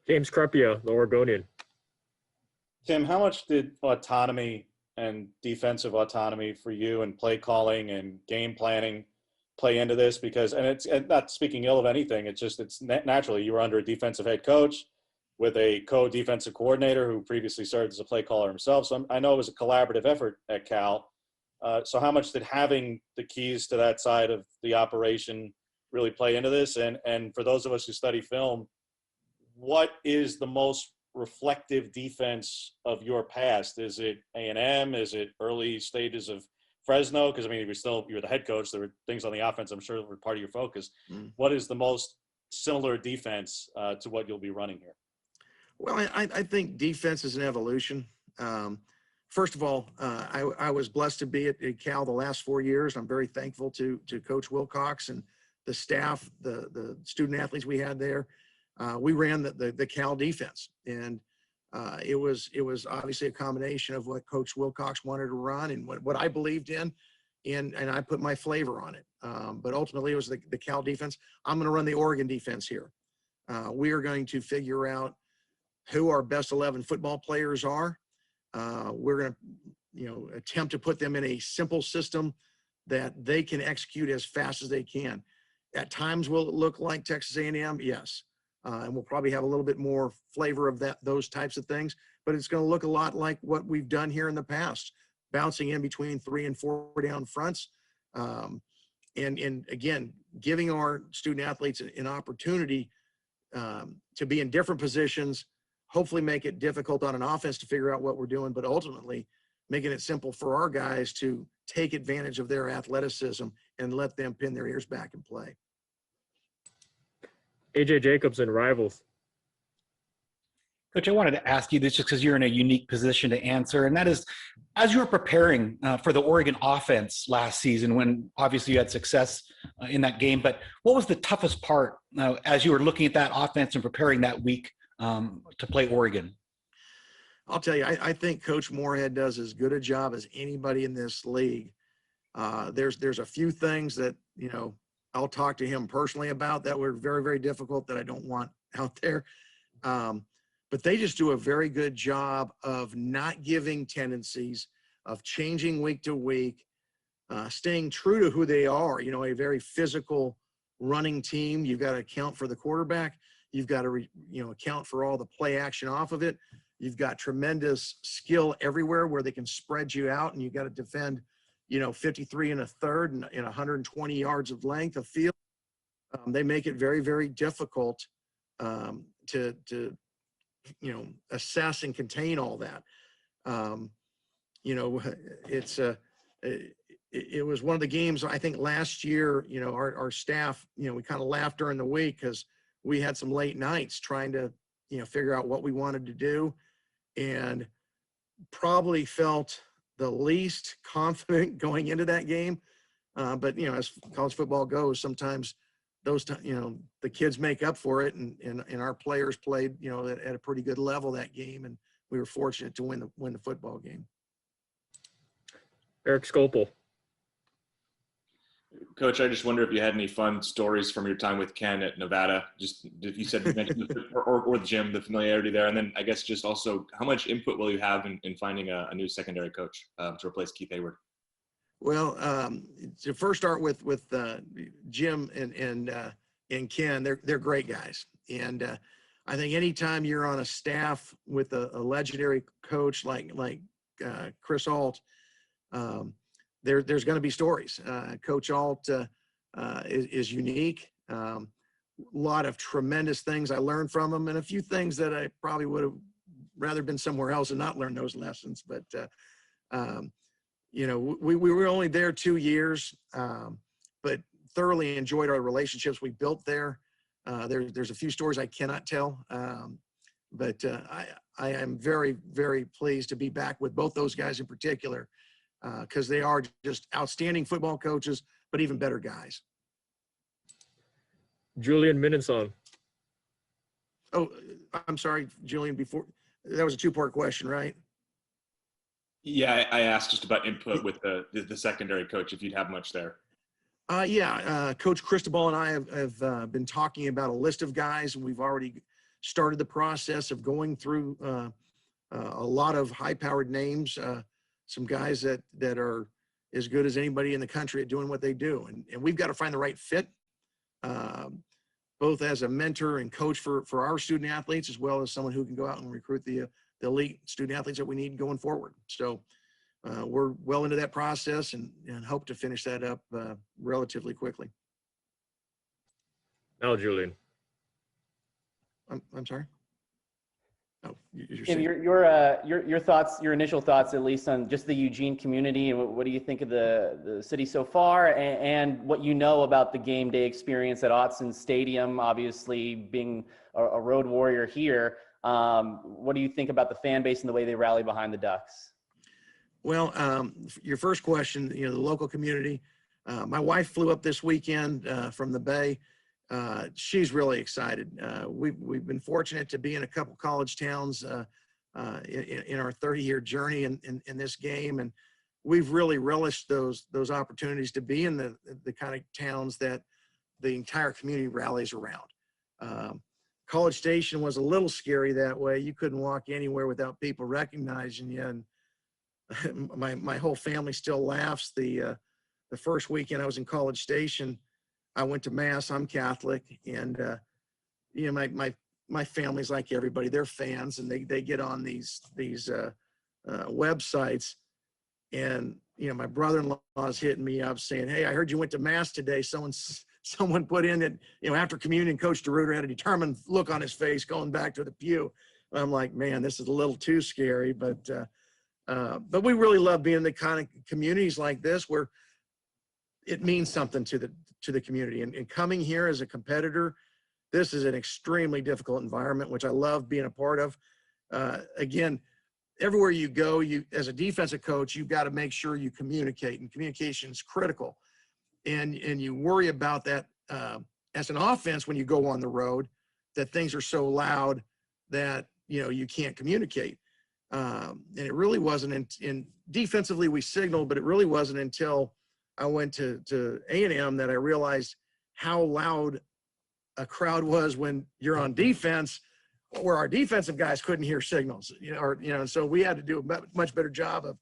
James Crepia, the Oregonian. Tim, how much did autonomy and defensive autonomy for you and play calling and game planning play into this? Because, and not speaking ill of anything, it's naturally you were under a defensive head coach with a co-defensive coordinator who previously served as a play caller himself. So I know it was a collaborative effort at Cal. So how much did having the keys to that side of the operation really play into this? And for those of us who study film, what is the most reflective defense of your past? Is it A&M? Is it early stages of Fresno? Because, I mean, you're the head coach. There were things on the offense I'm sure were part of your focus. What is the most similar defense to what you'll be running here? Well, I think defense is an evolution. First of all, I was blessed to be at Cal the last 4 years. I'm very thankful to Coach Wilcox and the staff, the student athletes we had there. We ran the Cal defense, and it was obviously a combination of what Coach Wilcox wanted to run and what I believed in, and I put my flavor on it. But ultimately, it was the Cal defense. I'm going to run the Oregon defense here. We are going to figure out who our best 11 football players are. We're going to, attempt to put them in a simple system that they can execute as fast as they can. At times, will it look like Texas A&M? Yes. And we'll probably have a little bit more flavor of those types of things, but it's going to look a lot like what we've done here in the past, bouncing in between 3 and 4 down fronts. And again, giving our student athletes an opportunity to be in different positions, hopefully make it difficult on an offense to figure out what we're doing, but ultimately making it simple for our guys to take advantage of their athleticism and let them pin their ears back and play. AJ Jacobs and Rivals. Coach, I wanted to ask you this just because you're in a unique position to answer, and that is, as you were preparing for the Oregon offense last season, when obviously you had success in that game, but what was the toughest part as you were looking at that offense and preparing that week to play Oregon? I'll tell you, I think Coach Moorhead does as good a job as anybody in this league. There's a few things that, I'll talk to him personally about that were very, very difficult that I don't want out there. But they just do a very good job of not giving tendencies, of changing week to week, staying true to who they are. A very physical running team. You've got to account for the quarterback. You've got to, account for all the play action off of it. You've got tremendous skill everywhere where they can spread you out, and you've got to defend, 53 and a third and 120 yards of length of field. They make it very, very difficult to assess and contain all that. It was one of the games, I think last year, our staff, we kind of laughed during the week because we had some late nights trying to, figure out what we wanted to do, and probably felt the least confident going into that game. But, as college football goes, sometimes the kids make up for it, and our players played, at a pretty good level that game, and we were fortunate to win the football game. Eric Scopel. Coach, I just wonder if you had any fun stories from your time with Ken at Nevada. Just you mentioned or the gym, the familiarity there, and then I guess just also how much input will you have in finding a new secondary coach to replace Keith Hayward? Well, to first start with Jim and Ken, they're great guys, and I think anytime you're on a staff with a legendary coach like Chris Alt, there's going to be stories. Coach Alt is unique. A lot of tremendous things I learned from him, and a few things that I probably would have rather been somewhere else and not learned those lessons. But we were only there 2 years, but thoroughly enjoyed our relationships we built there. There's a few stories I cannot tell, but I am very, very pleased to be back with both those guys in particular, because they are just outstanding football coaches, but even better guys. Julian Minenson. Oh, I'm sorry, Julian, before that was a 2-part question, right? Yeah, I asked just about input with the secondary coach, if you'd have much there. Coach Cristobal and I have been talking about a list of guys, and we've already started the process of going through a lot of high-powered names, some guys that are as good as anybody in the country at doing what they do. And we've got to find the right fit, both as a mentor and coach for our student athletes, as well as someone who can go out and recruit the elite student athletes that we need going forward. So we're well into that process and hope to finish that up relatively quickly. Now, Julian. I'm sorry. Oh, you're Tim, saying. your thoughts, your initial thoughts, at least on just the Eugene community, and what do you think of the city so far, and what you know about the game day experience at Autzen Stadium, obviously being a road warrior here. What do you think about the fan base and the way they rally behind the Ducks? Well, your first question, the local community. My wife flew up this weekend from the Bay. She's really excited. We've been fortunate to be in a couple college towns in our 30-year journey in this game, and we've really relished those opportunities to be in the kind of towns that the entire community rallies around. College Station was a little scary that way. You couldn't walk anywhere without people recognizing you, and my whole family still laughs. The first weekend I was in College Station, I went to Mass. I'm Catholic, and my family's like everybody. They're fans, and they get on these websites, and my brother-in-law is hitting me up saying, "Hey, I heard you went to Mass today." Someone put in that after communion, Coach DeRuyter had a determined look on his face going back to the pew. I'm like, man, this is a little too scary, but we really love being in the kind of communities like this where it means something to the community. And coming here as a competitor, this is an extremely difficult environment, which I love being a part of. Again, everywhere you go, as a defensive coach, you've got to make sure you communicate, and communication is critical. And you worry about that as an offense when you go on the road, that things are so loud that you can't communicate. And it really wasn't in defensively we signaled, but it really wasn't until I went to A&M that I realized how loud a crowd was when you're on defense, where our defensive guys couldn't hear signals, so we had to do a much better job of,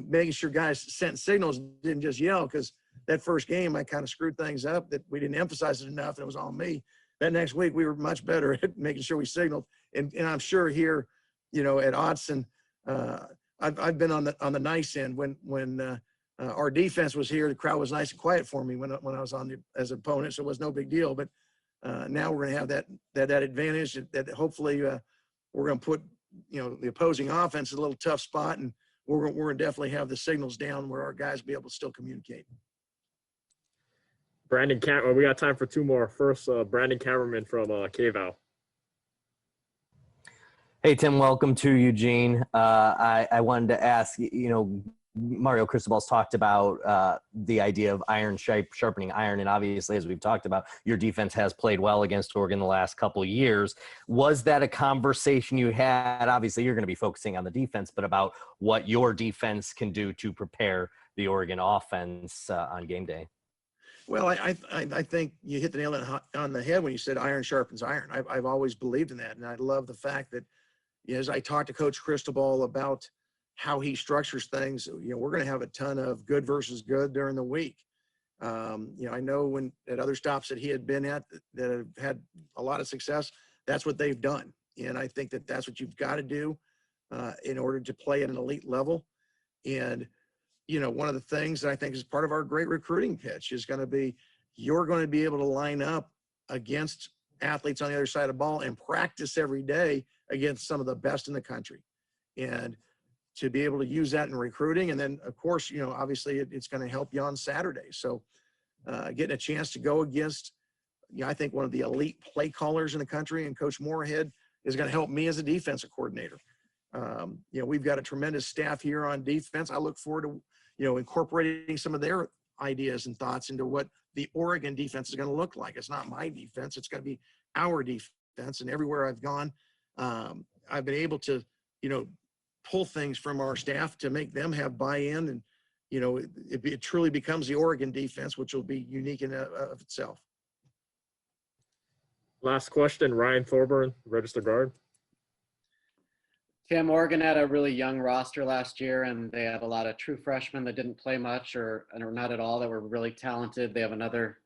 making sure guys sent signals, didn't just yell, because that first game I kind of screwed things up, that we didn't emphasize it enough, and it was on me. That next week we were much better at making sure we signaled, and I'm sure here, at Autzen, I've been on the nice end when our defense was here. The crowd was nice and quiet for me when I was on as an opponent, so it was no big deal. But now we're going to have that advantage that hopefully we're going to put the opposing offense in a little tough spot, and we're going to definitely have the signals down where our guys be able to still communicate. Brandon we got time for two more. First, Brandon Cameraman from KVAL. Hey, Tim, welcome to Eugene. I wanted to ask, Mario Cristobal's talked about the idea of iron sharpening iron, and obviously, as we've talked about, your defense has played well against Oregon the last couple of years. Was that a conversation you had? Obviously, you're going to be focusing on the defense, but about what your defense can do to prepare the Oregon offense on game day. Well, I think you hit the nail on the head when you said iron sharpens iron. I've always believed in that, and I love the fact that as I talked to Coach Cristobal about how he structures things, we're going to have a ton of good versus good during the week. I know when at other stops that he had been at that have had a lot of success, that's what they've done. And I think that that's what you've got to do in order to play at an elite level. And, one of the things that I think is part of our great recruiting pitch is going to be, you're going to be able to line up against athletes on the other side of the ball and practice every day against some of the best in the country. And to be able to use that in recruiting. And then, of course, obviously it's going to help you on Saturday. So getting a chance to go against, I think one of the elite play callers in the country, and Coach Moorhead, is going to help me as a defensive coordinator. We've got a tremendous staff here on defense. I look forward to, incorporating some of their ideas and thoughts into what the Oregon defense is going to look like. It's not my defense. It's going to be our defense. And everywhere I've gone, I've been able to, pull things from our staff to make them have buy-in, and it truly becomes the Oregon defense, which will be unique in of itself. Last question, Ryan Thorburn, register guard. Tim, Oregon had a really young roster last year, and they had a lot of true freshmen that didn't play much or not at all, that were really talented. They have another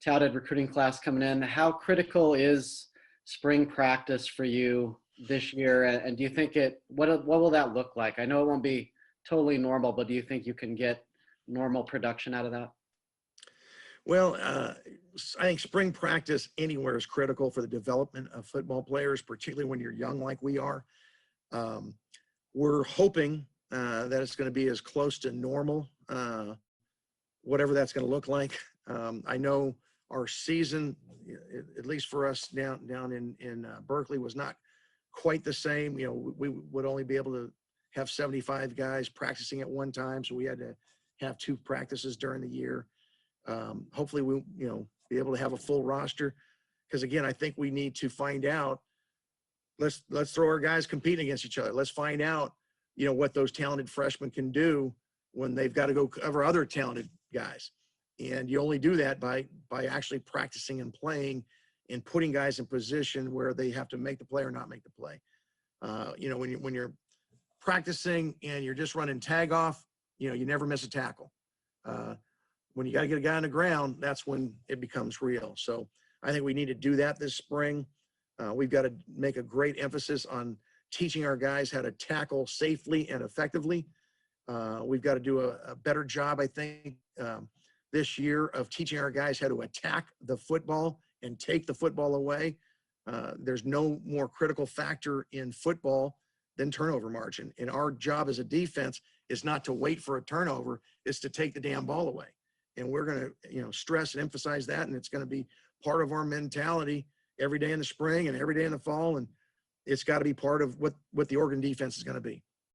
touted recruiting class coming in. How critical is spring practice for you this year? And do you think what will that look like? I know it won't be totally normal, but do you think you can get normal production out of that? Well, I think spring practice anywhere is critical for the development of football players, particularly when you're young like we are. We're hoping that it's going to be as close to normal, whatever that's going to look like. I know our season, at least for us down in Berkeley, was not quite the same. You know, we would only be able to have 75 guys practicing at one time, so we had to have 2 practices during the year. Hopefully we'll, be able to have a full roster, because again, I think we need to find out. Let's throw our guys competing against each other. Let's find out, what those talented freshmen can do when they've got to go cover other talented guys. And you only do that by actually practicing and playing and putting guys in position where they have to make the play or not make the play. When you're practicing and you're just running tag off, you never miss a tackle. When you got to get a guy on the ground, that's when it becomes real. So I think we need to do that this spring. We've got to make a great emphasis on teaching our guys how to tackle safely and effectively. We've got to do a better job, I think, this year of teaching our guys how to attack the football and take the football away. There's no more critical factor in football than turnover margin. And our job as a defense is not to wait for a turnover, it's to take the damn ball away. And we're going to, stress and emphasize that. And it's going to be part of our mentality every day in the spring and every day in the fall. And it's got to be part of what the Oregon defense is going to be.